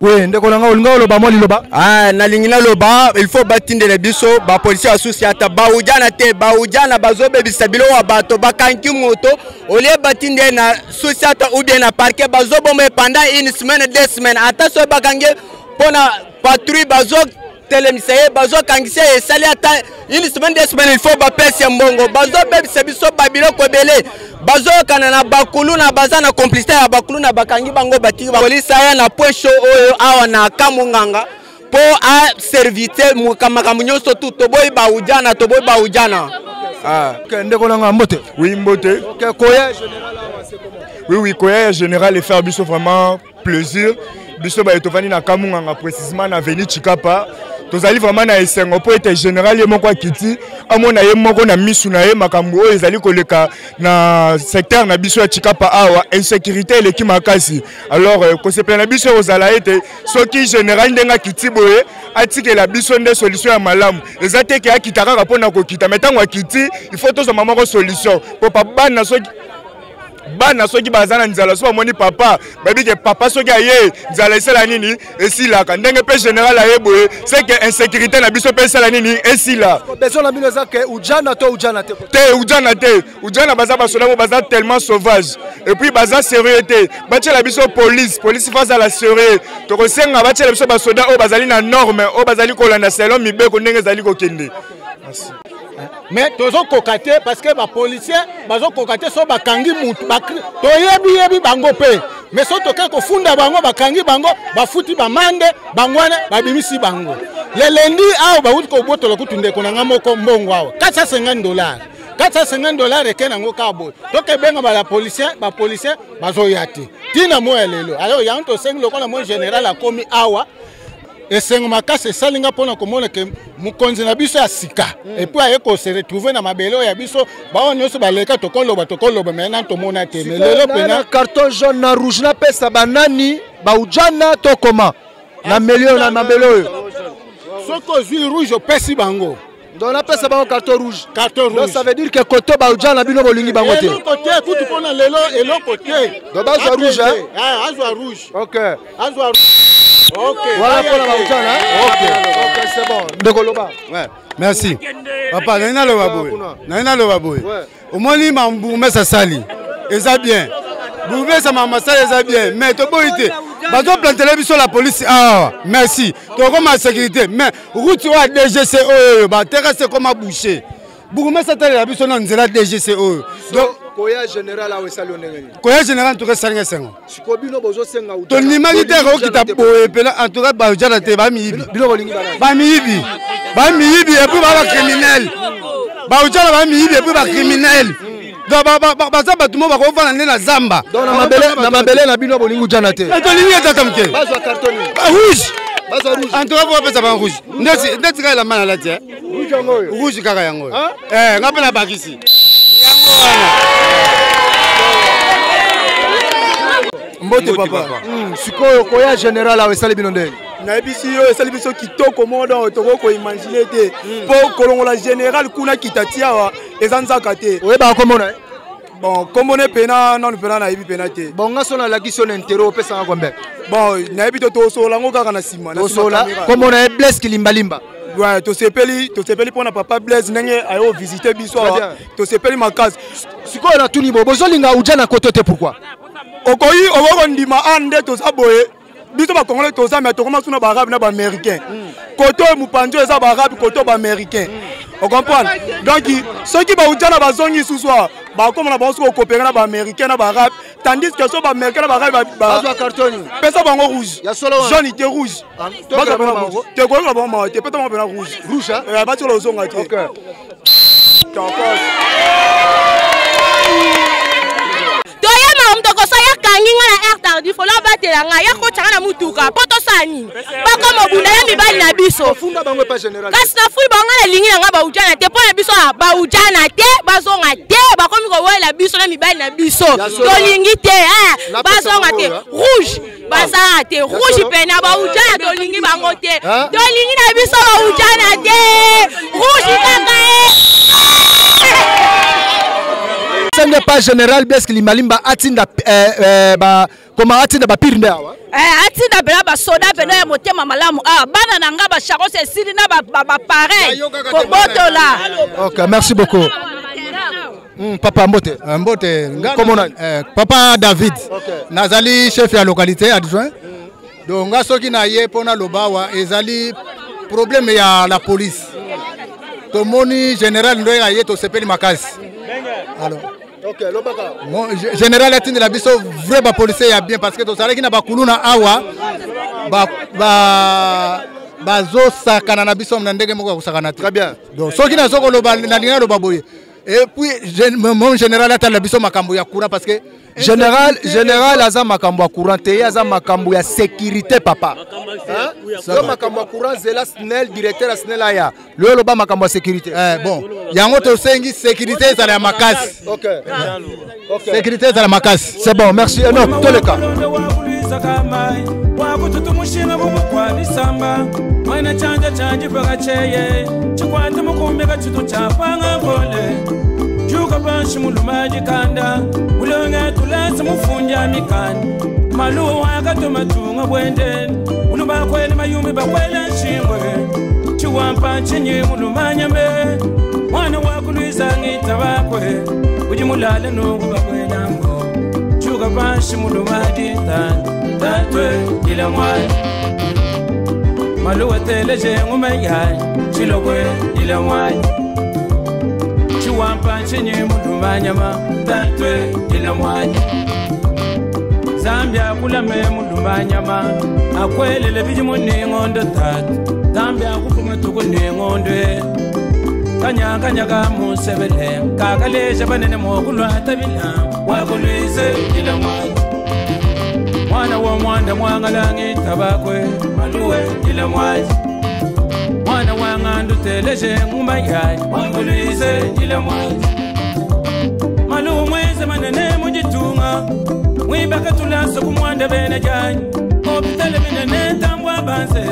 Oui, ndeko nanga olinga oloba mwa liloba. Ah, nalingi naloba, il faut batindela biso ba police associata ba ujana te ba ujana bazobebisa bilo wa bato bakanki moto olie batinde na associata ou bien na parquet bazobombe pendant une semaine 2 semaines attention bakange pona patrouille bazo telemisaye bazo kangise esali ata une semaine 2 semaines il faut ba pesa mbongo bazo bebisa biso babilo kobele bazo kana na bakulu na bazana complicité ya bakulu na bakangi bango batiki police aya na point chaud oyo awa na kamunganga po a servite mukamaka munyoso tu toboy ba ujana ah ndeko nanga mbote oui mbote OK koya général awa c'est comment oui koya général et faire biso vraiment plaisir biso ba etovani na kamunganga précisément na avenue Chikapa tozali vraiment na esengo po ete général ye moko akiti amona ye moko na misu na ye makambo oyo ezali koleka na secteur na biso ya Chikapa awa insécurité eleki makasi alors kosepela na biso ozala ete soki général ndenga kiti boye atikela biso nde solution ya malamu eza te ke akita kaka mpona kokita mais ntango akiti il faut tozoma moko solution po bana soki bazana nzala so bamoni papa babi ke papa soki aye nzala esala nini esilaka ndenge pe général aye boye c'est que insécurité na biso pe esala nini esila besoin na bino eza ke ujana te ujana baza basoda bo baza tellement sauvage et puis baza sérieux te batiela biso police face à la sérieux tokosenga batiela biso basoda oyo bazali na norme oyo bazali kolanda selon mibeko ndenge ezali kokende. Merci. Mais tozo kokate parce que ba policier bazo kokate so bakangi mutu toyebi bango pe mais so toke ko funda bango bakangi bango bafuti bamande bangwana babimisi bango le lundi awo ba uti ko botola kutunde konanga moko mbongo awo $450 ekena ngo kabo toke benga ba policier bazo yati tina moya lelo alors ya nto sengi lokola mo général akomi awa esengo makasi salinga pona komona ke mukonzi na biso ya sika et puis ayeko se retrouver na mabelo ya biso bawo nyoso baleka tokoloba maintenant tomona te mais lelo pena carton jaune na rouge na pesa banani ba ujana to koma na melio na mabelo soko zui rouge pesi bango donc la pesa bango carton rouge donc ça veut dire que koto ba ujana bino bolingi bango te côté kutu pona lelo eloko te donc azwa rouge azwa rouge OK azwa Voilà pour la Baoudjana. Ok, c'est bon. Ndekoloba. Ouais. Merci. Papa, naina le baboy. Naina le baboy. Au moins il m'a boumé ça sali. Et ça bien. Boumé ça m'a massé ça bien. Mais to boité. Bazo planter sur la police. Ah, merci. To comme la sécurité. Mais route wa DGCO, ba terrasse comme à boucher. Boumé ça telle la biso non nzela DGCO. Donc Koya général a wesali onengeni. Koya général to salinga sengo. Sikobino bozo senga uta. To nimagite ko kita boye pela en tout cas ba jana te ba mi ibi. Bino bolingi bana. Ba mi ibi. Ba mi ibi et puis ba criminel. Ba jana ba mi ibi et puis ba criminel. Donc ba za ba tumo ba ko fana na zamba. Donc na mabele na bino bolingi jana te. To lingi ta tamke. Bazo carton. Rouge. Bazo rouge. En tout cas vous pesa ba rouge. Ndeti ka la mana la tie. Rouge yango. Rouge kaka yango. Ngapela bakisi. Mbote papa. Sikoyo koya général a wesali bino ndenge. Na ebisi yo esali biso kitoko modo toko ko imaginer te. Po kolongola général kuna kitatia wa ezanzaka te. Oyeba komona. Bon, komone pena non pena na ibi pena te. Bon ngaso na lakiso na intero pesa ngombe. Bon, na ibi to sola ngo kaka na sima. To sola komona e bless kilimba limba. Ouais, to sepeli pour na papa Blaise nenge ayo visiter biso. To sepeli makasi. Sikoyo na tuni bo bozolinga uja na koto te pourquoi? Okoyi owoko ndima ande to saboye. Biso ba congolais to za mais to commence na ba arabe na ba américain. Koto mupanjo eza ba arabe koto ba américain. On comprend? Donc ceux qui ba uja na ba zongi suswa ba comme na ba so coopérer na ba américain na ba arabe tandis que so ba américain na ba arabe ba carton. Pesa bango rouge. Jaune était rouge. Ba ka ba rouge. Te ko na ba ma te peta ba rouge. Rouge hein? Ba tolo zonga te. OK. Mtoko so ya kanginga na air tardif fo la batela nga ya ko tshana mutuka poto sani ba ko mobunda ya mibali na biso funda bango pa général kasi na fui bango na lingi nga ba ujana te pona biso ba ujana te bazonga te ba komi ko wela biso na mibali na biso to lingi te bazonga te rouge bazara te rouge pena ba ujana to lingi bango te to lingi na biso ba ujana te rouge kaka Ce n'est pas général Blaise Kilimbalimba atinda comment atinda ba pire ndawa atinda bela ba soda beno ya motema malamu bana nanga ba charo se sili na ba pareil ko botola. OK, merci beaucoup. Papa Mbote. Mbote. Comment on Papa David. Nazali chef ya localité adjoint. Donc ngasoki na ye pona lobawa ezali problème ya la police. To moni général ndoya ye to sepeli makasi. Alors OK, lobaka. Mon général atinde la biso vrai ba policier ya bien parce que to sala ki na bakuluna awa bazo sakana na biso na ndenge moko kusakana. Très bien. Donc soki na soko loba na linga loba boye. Et puis mon général atala biso makambo ya courant parce que général aza makambo ya courant te aza makambo ya sécurité papa. Hein? Makambo ya courant zela SNEL directeur SNEL aya. Le loba makambo ya sécurité. Bon, yango to sengi sécurité za la makasi. OK. OK. Sécurité za la makasi. C'est bon, merci. Non, tous les cas. Wakututumushinga bumukwana isamba mwana chanja chanji bagacheye chikwate mukumbe gachuto chapanga ngole juka banshi mulumaji kanda ulonga tulasi mufunja mikani maluwa akatomatunga bwendeni uluba kwele mayumi bakwele nshingwe chiwampa chinyi mulumanyambe mwana wakuluiza ngita bakwe ujimulale nungu bakwelambo juka banshi mulumaji tanda tatwe ila mwai maluwa teleje ngumayai chilokwe ila mwai chiwampa chenye mudumanyama tatwe ila mwai Zambia kulame mudumanyama akwelele biji muningondo tatu Zambia kufunga tuku ningondwe kanya ka musebele kakaleje banene mokulwa tabila wakulwize ila mwai Mwana wa mwanda mwangalangi tabakwe maluwe ila mwaji Mwana wa ngandu teleje ngumayai wanguluize ila mwaji Maluwe mweze manene mujitunga Mwibaka tulaso kumwanda bene janyi Opitale minene tambwa banse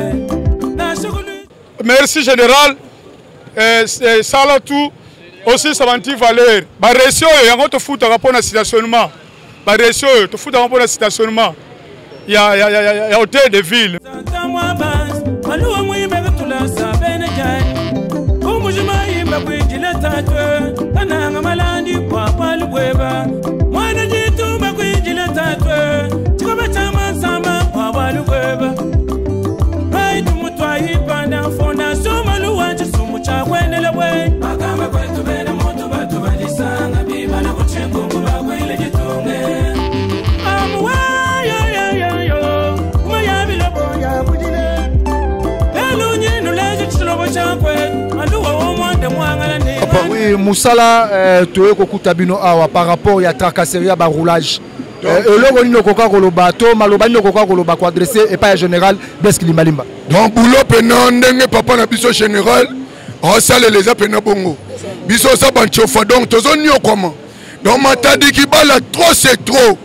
Merci général. Salatou aussi Savanti Valeur. Baresio yango to futa rapona stationnement. Baresio to futa rapona stationnement. Il y a hôtel de ville. mwabas maluwa mwimbe tulasa benejai umujima yimba kwijila tatwe kananga malandi kwa palubweba mwana jitumba kwijila tatwe chikoba chama sama kwa palubweba baitu mutwa yipanda fondation maluwa chisumu cha kwenele we akama kwetu bene mutu batu balisanga biba na kuchengungu bakwile jitunge amuwa yo umayabila boya kujile elunyi nuleje chilobo chakwe maluwa omwande mwangala ne oui musala toye kokuta bino awa par rapport ya tracasserie ba roulage eloko nino koka koloba to maloba nino koka koloba ko adresser et pas général Blaise Malimba donc boulot pena ndenge papa na biso général osale les apena bongo biso sa banchofa donc tozo nyo comment donc matadi ki bala trop c'est trop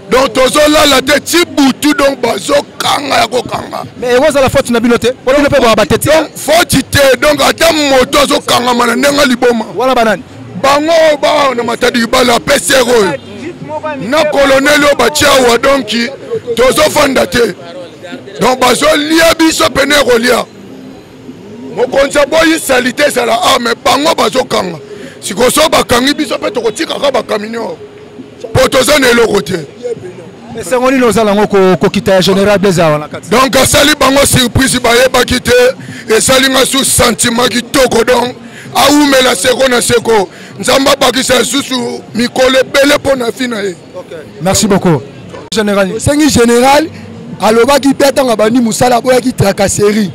donc tozo la tête ti butu donc bazo kanga ya kokanga mais woza la faute na binote wala ne peut pas batete donc faute te donc ata moto zo kanga mana nenga liboma wala banani bango ba na matadi ki bala pesero na colonel o bachiawa donc tozo fanda te donc bazo lia biso pene rolia mokonza boyi salite sala mais bango bazo kanga sikoso bakangi biso pe tokotika ka bakaminyo potoza na eloko te mais sengoni nozala ngo kokita général Blaise wana kati donc asali bango surprise bayebaki te esali nga su sentiment kitoko donc aumela seko na seko nzamba bakisa susu mikolo ebele mpo na fi na ye merci beaucoup général sengi général alobaki mpe ntango bandi mosala aboyaki tracasserie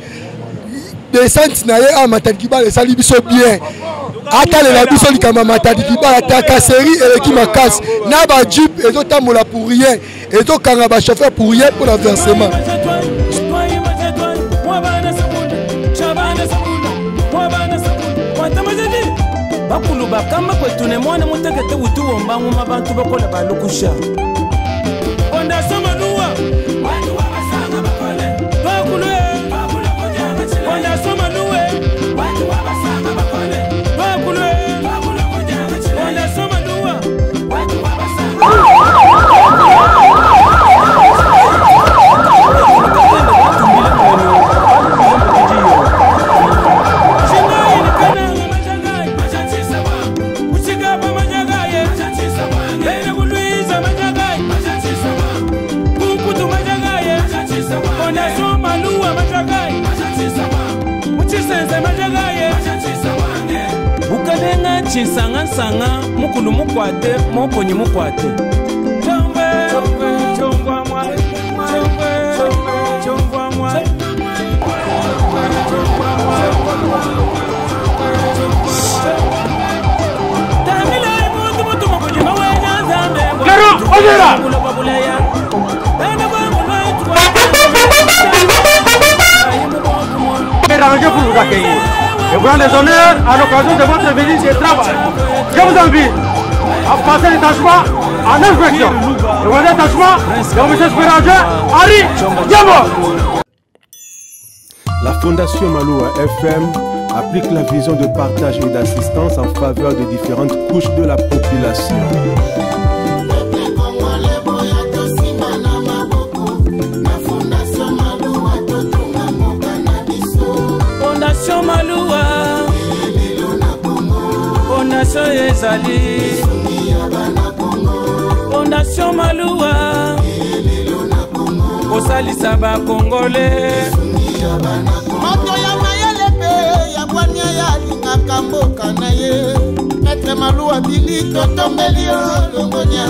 descente na ye a matadi kibala esali biso bien atalela biso likama matadi kibala tracasserie eleki makasi na bajip ezotambola pour rien ezokanga bachauffeur pour rien pour la versement bakulu bakamba kwetune mwana mutegete utuwomba nguma bantu bakola balukusha onda somaluwa watu wabasanga bakole bakulu onda somaluwe watu wabasanga bakole bakulu onda somaluwa watu wabasanga ukalenga chinsanga mukulu mukwate mokonyi mukwate chongwa mwa Rangez pour vous accueillir et vous rendez honneur à l'occasion de votre visite de travail. Je vous invite à passer l'étachement en inspection. Le bon détachement de M. Spéranger, Harry Diabo. La Fondation Maloua FM applique la vision de partage et d'assistance en faveur des différentes couches de la population. Fondation Maloua, Fondation Ezali, Fondation Maloua, Osalisa ba Congolais. Moto ya mayele pe ya bwania ya lingaka mboka na ye. Maître Maloua bili totombeli o longonya.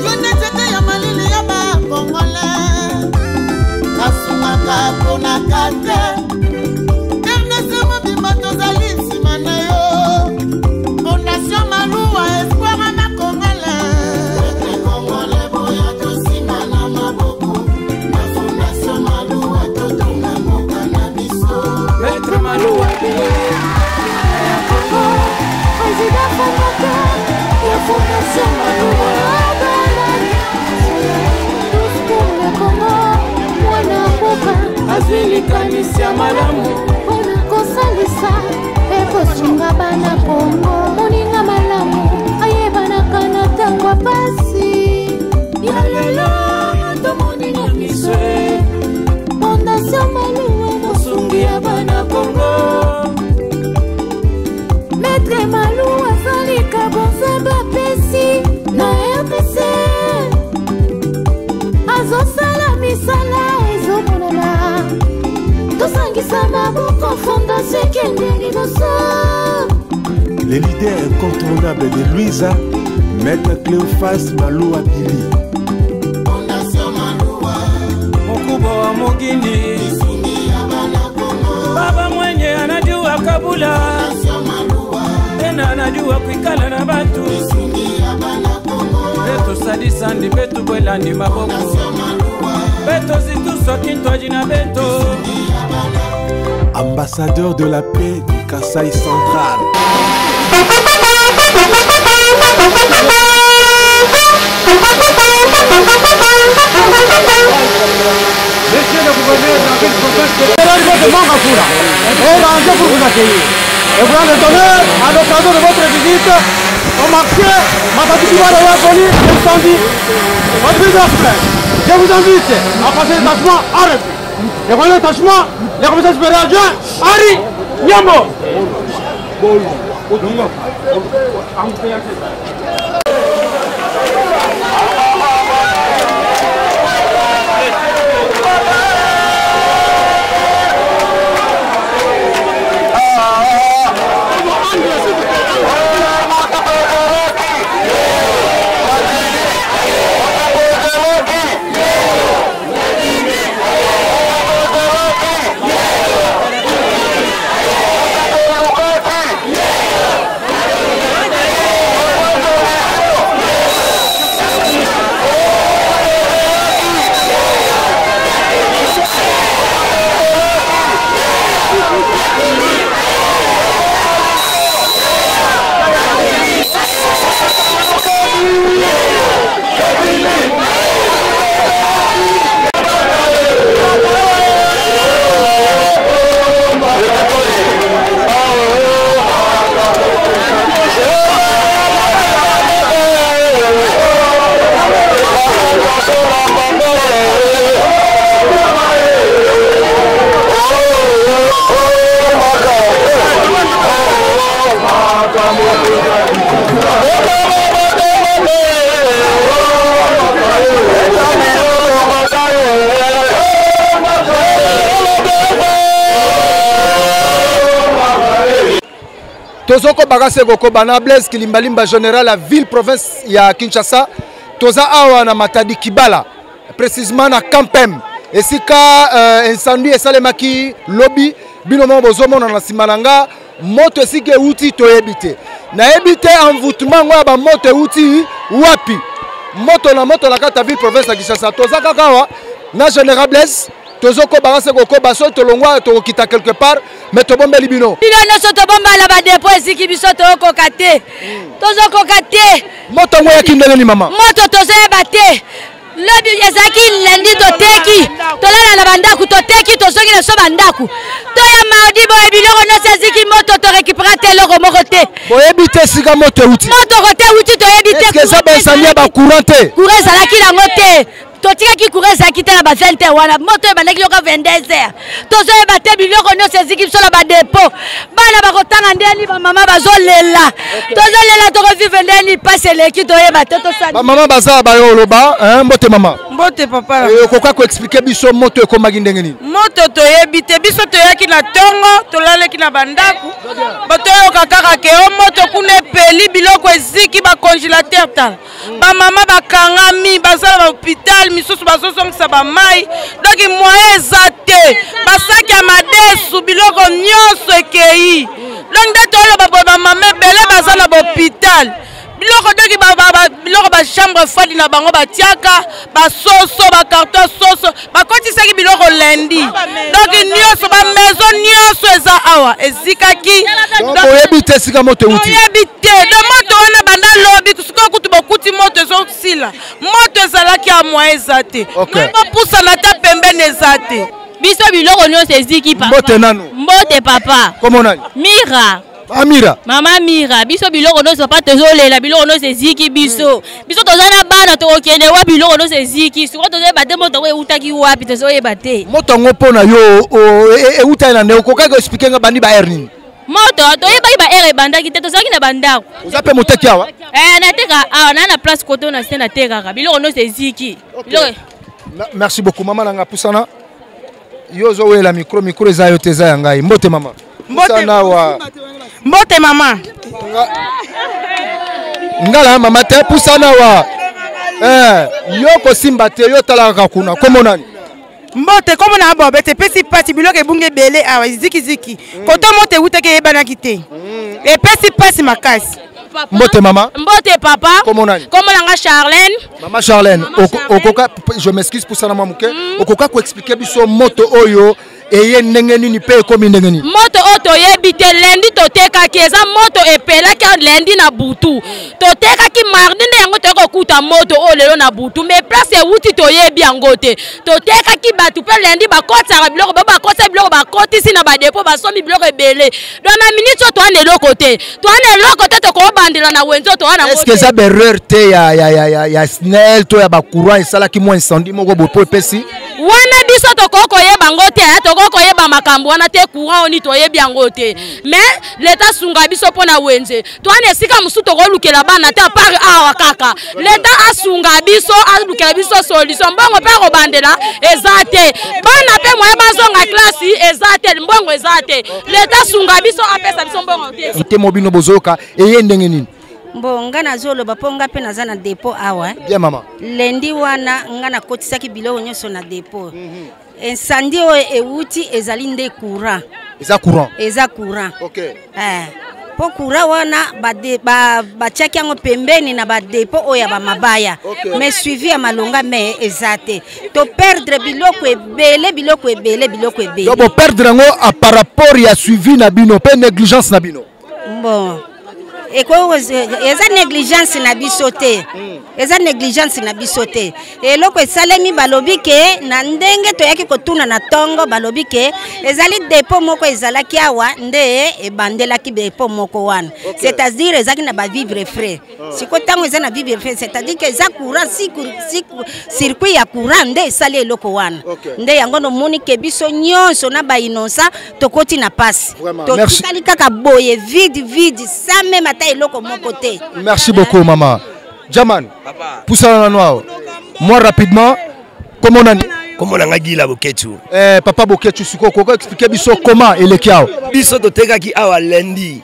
Yone tete ya malili ya ba Congolais. Kasungaka pona kate. Fondation Maloua, espoir à ma Congolais. Congolais, boya tosima na maboko. La Fondation Maloua, totonga moka na biso. Maître Maloua, président fondateur, la Fondation Maloua. Tous pour le Congo, mwana mboka. Azili kanisia malamu. Pona kosalisa. Kosunga bana Kongo moninga malamu ayebanaka na tangwa pasi yalela tomoninga miswe Fondation Le leader incontournable de Louisa, Maître Cléophas Maloua Billy. Mkubwa wa Mugini, baba mwenye anajua kabula, tena anajua kuikala na batu. Beto sadisa ndi betu bwela ndi maboko, beto zituswa kintwa jina beto. Ambassadeur de la paix du Kasaï central. Monsieur le gouverneur de la ville province de Mangafura est rangé pour vous accueillir. Et vous rendez l'honneur à l'occasion de votre visite au marché Matadi Kibale Wapoli incendie. Votre visite, je vous invite à passer le tâchement à refus. Et voilà le tâchement, le commissaire supérieur adjoint, Harry Nyambo. Tozoko bagase goko bana Blaise Kilimbalimba général la ville province ya Kinshasa toza awa na Matadi Kibala précisément na Kampem esika incendie esalemaki lobby bino mo bozomona na simananga moto esike uti toyebite na ebite envoûtement ngwa ba moto uti wapi moto na kata ville province ya Kinshasa toza kakawa na général Blaise tozoko bagase goko baso tolongwa to kita quelque part mais to bombe libino bino no to bomba la ba dépôt esiki biso to kokate tozoko kate moto ngoya kindele ni mama moto tozeba te lobi ezaki lendi toteki tolala na bandaku toteki tozoki na so bandaku toya mardi boye biloko no seziki moto to récupérer te loko moko te boyebi te sika moto uti moto kote uti toyebi te est-ce que ça ben sanya ba courant te courant ezalaki nango te totikaki courant ezalaki te na ba 20h wana moto ebandaki loko 22h tozoyeba te biloko nyonso eziki biso na badépôt bana bakotanga ndeni bamama bazolela tozolela tokovivre ndeni mpasi eleki toyeba te tosali bamama baza bayo oloba mbote mama mbote papa okoka koexplike biso moto ekomaki ndenge nini moto toyebi te biso toyaki na ntongo tolaleki na bandaku botoyoka kaka ke o moto kuna epeli biloko eziki bacongélateur tala bamama bakangami baza na bahôpital misusu bazozongisa bamai donk moyen eza te basaki ya madesu biloko nyonso ekei donk nde toloba boye bamama ebele baza na bahôpital biloko doki biloko bachambre fadi na bango batiaka basoso bakarton soso bakotisaki biloko lendi donk nyonso bamaison nyonso eza awa ezikaki oyebi te sika moto euti oyebi te de moto wana banda lobi sikoyo kutu bokuti moto ezosila moto ezalaki ya mwa eza te bopusana ta pembeni eza te biso biloko nyonso eziki papa mbote nano mbote papa komonani Mira Amira mama Mira biso biloko nyonso pa tozolela biloko nyonso eziki biso biso toza na bana tokokende wa biloko nyonso eziki sikoyo tozoyeba te moto ngo eutaki wapi tozoyeba te moto yango mpona yo eutaki na nde okokaki koexplike nga bandi baere nini moto toyebaki baere ebandaki te tozalaki na bandako oza mpe moteki awa nateka awa naa na place koto na se natekaka biloko nyonso eziki merci beaucoup mama nanga pusana yozo wela micro eza yo teza ya ngai. Mbote mama. Mbote mama. Ngala mama te pusana wa. Yoko simba te yo talaka kuna. Komo nani? Mbote komo na bobe te pesi pati biloke bunge bele awa ziki. Koto mote uteke ebana kite. E pesi makasi. Mbote mama. Mbote papa. Komo nani? Komo nanga Charlène. Mama Charlène, okoka je m'excuse pour ça na mamuke. Okoka ko expliquer biso moto oyo eye ndenge nini pe komi ndenge nini. Moto oto yebite lendi toteka ki eza moto epela ka lendi na butu. Toteka ki mardi nde yango toko kuta moto o lelo na butu mais place wuti to yebi yango te. Toteka ki batu pe lendi bakota biloko bakota biloko bakotisi na ba depo basomi biloko ebele. Dans na minute to ane lokote. To ane lokote to ko bandela na wenzo to wana. Est-ce que ça berreur te ya snel to ya ba courant esala ki mo incendie moko bopo epesi? Wana biso to koko yeba ngote to koko yeba makambo wana te courant oni to yebi yangote. Mais l'état sunga biso pona wenze. To ane sika musuto ko lukela bana te par awa kaka. L'état asunga biso alukela biso solution mbongo pe ko bandela ezate. Bana pe moye bazonga classe ezate mbongo ezate. L'état sunga biso apesa biso mbongo te. Ite mobino bozoka eye ndenge nini? Nga nazolo baponga pe naza na dépôt awa. Bien mama. Lendi wana nga na kotisaki biloko nyonso na dépôt. Incendie oyo ewuti ezali nde courant. Eza courant. OK. Po courant wana batiaki yango pembeni na ba dépôt oyo ya bamabaya. Mais suivi ya malonga mais ezate. To perdre biloko ebele. Bo perdre ngo par rapport ya suivi na bino pe négligence na bino. Bon. Eza négligence na biso te. Eloko esalemi balobi ke na ndenge toyaki kotuna na tongo balobi ke ezali dépôt moko ezalaki awa nde ebandelaki dépôt moko wana. C'est-à-dire ezaki na ba vivre frais. Siko tango eza na vivre frais, c'est-à-dire que eza courant circuit ya courant nde esali eloko wana. Nde yango no moni ke biso nyonso na ba innocent tokoti na passe. Tokali kaka boye vide sans même eloko moko te. Merci beaucoup maman. Jaman, poussana noa. Moi rapidement, comment on a Comment on a dit la Boketu? Papa Boketu, tu peux expliquer biso comment il est kiao? Biso to teka ki awa lundi.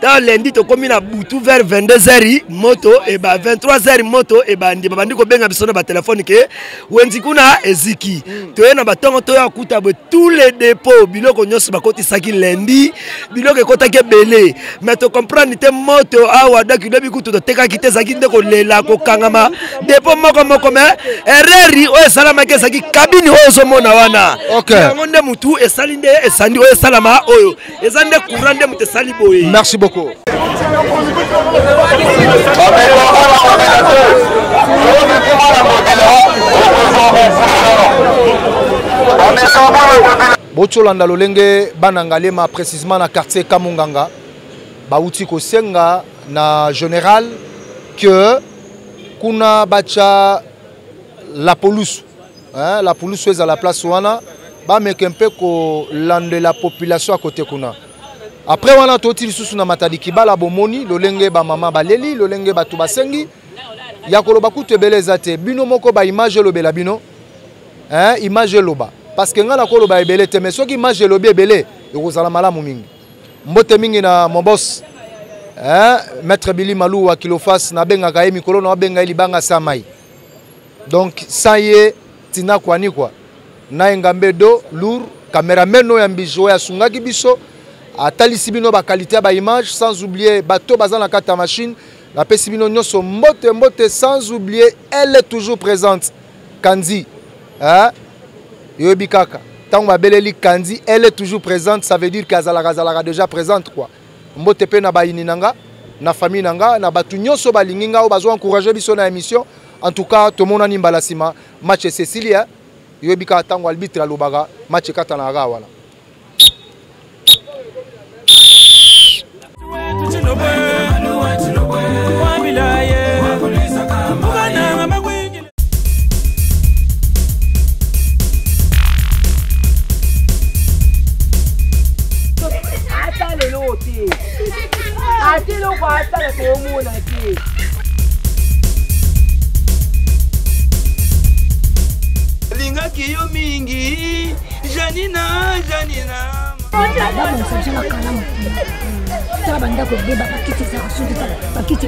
Dans lundi to komi na butu vers 22h moto et ba 23h moto et ba ndi bandi ko benga biso na ba téléphone ke wenzi kuna eziki. To yena ba tongo to ya kuta bo tous les dépôts biloko nyonso ba koti saki lundi biloko ekota ke belé. Mais to comprendre te moto awa daki debi kutu to teka ki te zaki ndeko lela ko kangama dépôt moko mais erreur o salama ke saki kabini ozo mona wana. OK. Ngonde mutu esalinde esandi o salama oyo. Ezande courant mutu sali boye. Merci beaucoup. Bocholanda lolenge banangalema précisément na quartier Kamunganga. Bauti ko senga na général que kuna bacha la police. La police est à la place wana ba mekempe ko lande la population à côté kuna. Après wana toti lisusu na matadiki bala bomoni lolenge ba mama baleli lolenge batu basengi ya koloba kutu ebeleza te bino moko ba image lobela bino image loba parce que ngana koloba ebele te mais soki image lobi ebele ekozala malamu mingi mbote mingi na mon boss maître Billy Malou wa Kilofas na benga ka mikolo na benga libanga samai donc ça y est tina kwani kwa na ngambe do lourd cameraman ya mbijo ya sungaki biso atalisi bino ba qualité ba image sans oublier bateau bazana kata machine la pesi bino nyoso mbote sans oublier elle est toujours présente Kandi yobi kaka tango ba beleli Kandi elle est toujours présente ça veut dire qu'azala déjà présente quoi mbote pe na ba ininanga na famille nanga na batu nyoso balinginga o bazo encourager biso na émission. En tout cas, tout le monde a dit match Cécilia, il y a un tango arbitre à l'Obaga, match Katanaga. Voilà. Lingaki yo mingi Janina, Janina. D'abord, ça, j'ai la calme. Ça va, on a bakiti ça, bakiti